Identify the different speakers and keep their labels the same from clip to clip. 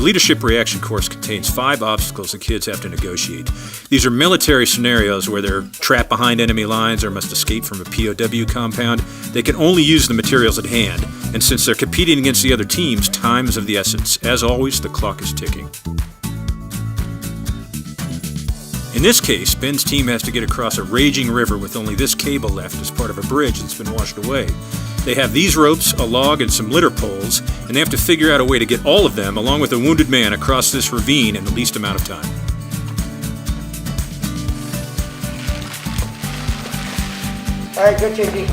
Speaker 1: The Leadership Reaction course contains 5 obstacles the kids have to negotiate. These are military scenarios where they're trapped behind enemy lines or must escape from a POW compound. They can only use the materials at hand, and since they're competing against the other teams, time is of the essence. As always, the clock is ticking. In this case, Ben's team has to get across a raging river with only this cable left as part of a bridge that's been washed away. They have these ropes, a log, and some litter poles, and they have to figure out a way to get all of them, along with a wounded man, across this ravine in the least amount of time.
Speaker 2: Alright, go JD.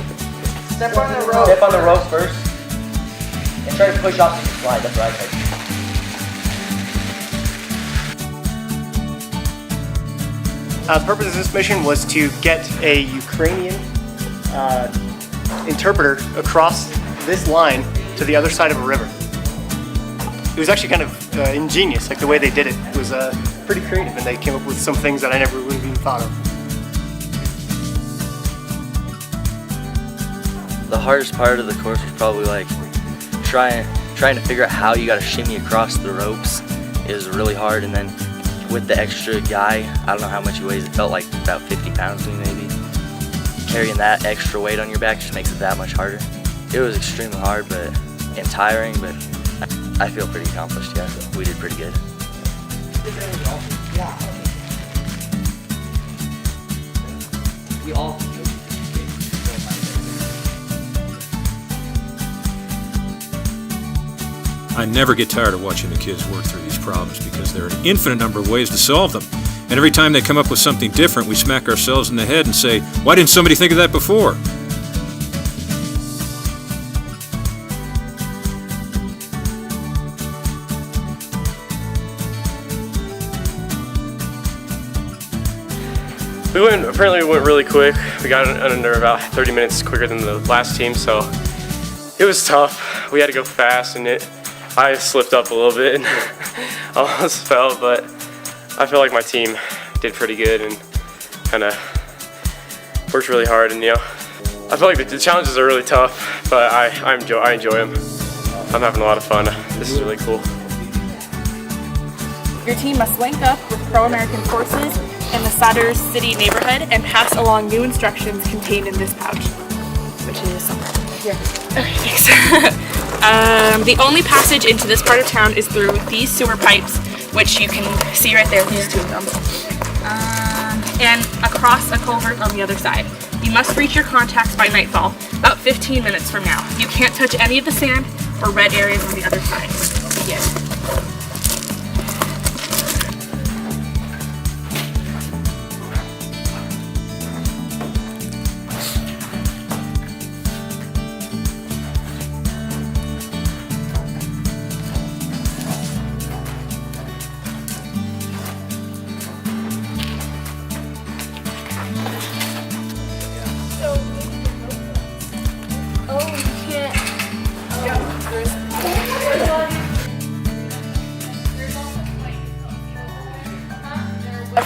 Speaker 2: Step on the rope.
Speaker 3: Step on the rope first. And try to push off so you can slide. That's what I think.
Speaker 4: The purpose of this mission was to get a Ukrainian interpreter across this line to the other side of a river. It was actually kind of ingenious, like the way they did it. It was pretty creative, and they came up with some things that I never would have even thought of.
Speaker 3: The hardest part of the course was probably like trying to figure out how you got to shimmy across the ropes is really hard, and then with the extra guy, I don't know how much he weighs, it felt like about 50 pounds to me maybe. Carrying that extra weight on your back just makes it that much harder. It was extremely hard and tiring, but I feel pretty accomplished, yeah. We did pretty good. We all
Speaker 1: I never get tired of watching the kids work through these problems because there are an infinite number of ways to solve them. And every time they come up with something different, we smack ourselves in the head and say, why didn't somebody think of that before?
Speaker 5: Apparently we went really quick. We got under about 30 minutes quicker than the last team, so it was tough. We had to go fast, and I slipped up a little bit and almost fell, but I feel like my team did pretty good and kind of worked really hard, and I feel like the challenges are really tough, but I enjoy them. I'm having a lot of fun. This is really cool.
Speaker 6: Your team must link up with pro-American forces in the Sadr City neighborhood and pass along new instructions contained in this pouch, which is somewhere here. Okay, thanks. The only passage into this part of town is through these sewer pipes, which you can see right there, these 2 of them, and across a culvert on the other side. You must reach your contacts by nightfall, about 15 minutes from now. You can't touch any of the sand or red areas on the other side. Begin.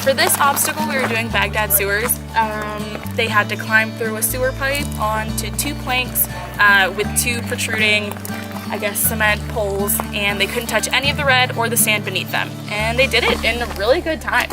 Speaker 6: For this obstacle, we were doing Baghdad sewers. They had to climb through a sewer pipe onto 2 planks with 2 protruding, I guess, cement poles, and they couldn't touch any of the red or the sand beneath them. And they did it in a really good time.